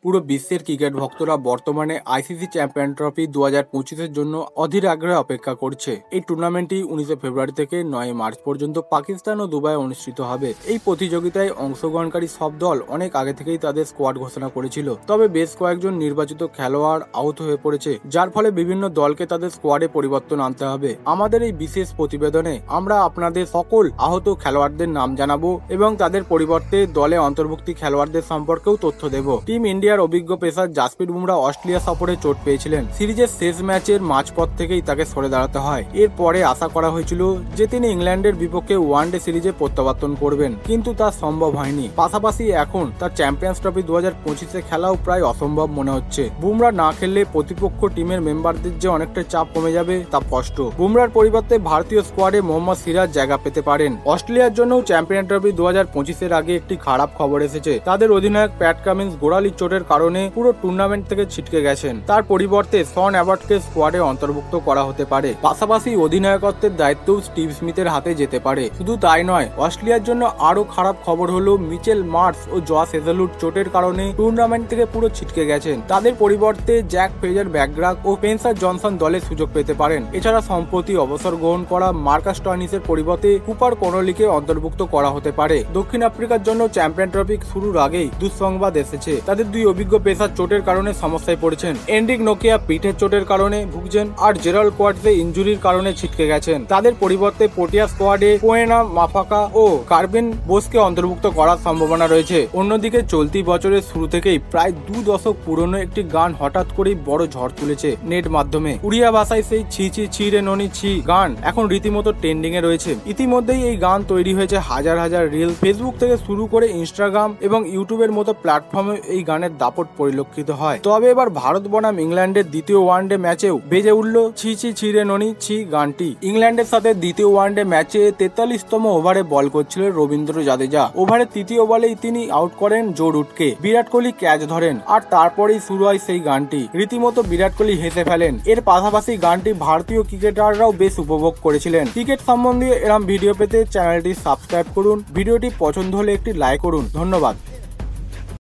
পুরো বিশ্বের ক্রিকেট ভক্তরা বর্তমানে আইসিসি চ্যাম্পিয়ন ট্রফি 2025-এর জন্য অধীর আগ্রহে অপেক্ষা করছে। এই টুর্নামেন্টটি 19 ফেব্রুয়ারি থেকে 9 মার্চ পর্যন্ত পাকিস্তান ও দুবাইয়ে অনুষ্ঠিত হবে। এই প্রতিযোগিতায় অংশগ্রহণকারী সব দল অনেক আগে থেকেই তাদের স্কোয়াড ঘোষণা করেছিল, তবে বেশ কয়েকজন নির্বাচিত খেলোয়াড় আহত হয়ে পড়েছে, যার ফলে বিভিন্ন দলকে তাদের স্কোয়াডে পরিবর্তন আনতে হবে। আমাদের এই বিশেষ প্রতিবেদনে আমরা আপনাদের সকল আহত খেলোয়াড়দের নাম জানাবো এবং তাদের পরিবর্তে দলে অন্তর্ভুক্তি খেলোয়াড়দের সম্পর্কেও তথ্য দেব। টিম ইন্ডিয়ার অভিজ্ঞ পেসার জাসপ্রীত বুমরা অস্ট্রেলিয়া সফরে চোট পেয়েছিলেন। সিরিজের শেষ ম্যাচের মাঝপথ থেকেই তাকে সরে দাঁড়াতে হয়। এরপরে আশা করা হয়েছিল যে তিনি ইংল্যান্ডের বিপক্ষে ওয়ানডে সিরিজে প্রত্যাবর্তন করবেন, কিন্তু তা সম্ভব হয়নি। পাশাপাশি এখন তার চ্যাম্পিয়ন্স ট্রফি 2025-এ খেলাও প্রায় অসম্ভব মনে হচ্ছে। বুমরা না খেললে প্রতিপক্ষ টিমের মেম্বারদের যে অনেকটা চাপ কমে যাবে তা স্পষ্ট। বুমরার পরিবর্তে ভারতীয় স্কোয়াডে মোহাম্মদ সিরাজ জায়গা পেতে পারেন। অস্ট্রেলিয়ার জন্য চ্যাম্পিয়ন ট্রফি 2025-এর আগে একটি খারাপ খবর এসেছে। তাদের অধিনায়ক প্যাট কামিন্স গোড়ালির চোটের কারণে পুরো টুর্নামেন্ট থেকে ছিটকে গেছেন। তার পরিবর্তে শন অ্যাবটকে স্কোয়াডে অন্তর্ভুক্ত করা হতে পারে। পাশাপাশি অধিনায়কত্বের দায়িত্বও স্টিভ স্মিথের হাতে যেতে পারে। শুধু তাই নয়, অস্ট্রেলিয়ার জন্য আরো খারাপ খবর হলো মিচেল মার্শ ও জশ হেজেলউড চোটের কারণে টুর্নামেন্ট থেকে পুরো ছিটকে গেছেন। তাদের পরিবর্তে জ্যাক ফ্রেজার ব্যাকগ্রাক ও স্পেন্সার জনসন দলে সুযোগ পেতে পারেন। এছাড়া সম্প্রতি অবসর গ্রহণ করা মার্কাস স্টয়নিসের পরিবর্তে কুপার কনলিকে অন্তর্ভুক্ত করা হতে পারে। দক্ষিণ আফ্রিকার জন্য চ্যাম্পিয়ন ট্রফি শুরুর আগেই দুঃসংবাদ এসেছে। তাদের দুই অভিজ্ঞ পেসার চোটের কারণে সমস্যায় পড়েছেন। এন্ড্রিক নোকিয়া পিঠের চোটের কারণে ভুগছেন, আর জেরাল্ড কোয়ার্টজে ইনজুরির কারণে ছিটকে গেছেন। তাদের পরিবর্তে প্রোটিয়া স্কোয়াডে কোয়েনা মাফাকা ও কার্বিন বোসকে অন্তর্ভুক্ত করার সম্ভাবনা রয়েছে। অন্যদিকে চলতি বছরের শুরু থেকেই প্রায় 2 দশক পুরনো একটি গান হঠাৎ করেই বড় ঝড় তুলেছে নেট মাধ্যমে। উড়িয়া ভাষায় সেই ছি ছি ছি রে ননি ছি গান এখন রীতিমতো ট্রেন্ডিং এ রয়েছে। ইতিমধ্যেই এই গান তৈরি হয়েছে হাজার হাজার রিল। ফেসবুক থেকে শুরু করে ইনস্টাগ্রাম এবং ইউটিউবের মতো প্ল্যাটফর্মে এই গানের দাপট পরিলক্ষিত হয়। তবে এবার ভারত বনাম ইংল্যান্ডের দ্বিতীয় ওয়ানডে ম্যাচেও বেজে উঠল ছি ছি ছি রে ননি ছি গানটি। ইংল্যান্ডের সাথে দ্বিতীয় ওয়ানডে ম্যাচে 43তম ওভারে বল করছিলেন রবীন্দ্র জাদেজা। ওভারের তৃতীয় বলেই তিনি আউট করেন জো রুটকে। বিরাট কোহলি ক্যাচ ধরেন, আর তারপরেই শুরু হয় সেই গানটি। রীতিমতো বিরাট কোহলি হেসে ফেলেন। এর পাশাপাশি গানটি ভারতীয় ক্রিকেটাররাও বেশ উপভোগ করেছিলেন। ক্রিকেট সম্বন্ধে এরকম ভিডিও পেতে চ্যানেলটি সাবস্ক্রাইব করুন। ভিডিওটি পছন্দ হলে একটি লাইক করুন। ধন্যবাদ।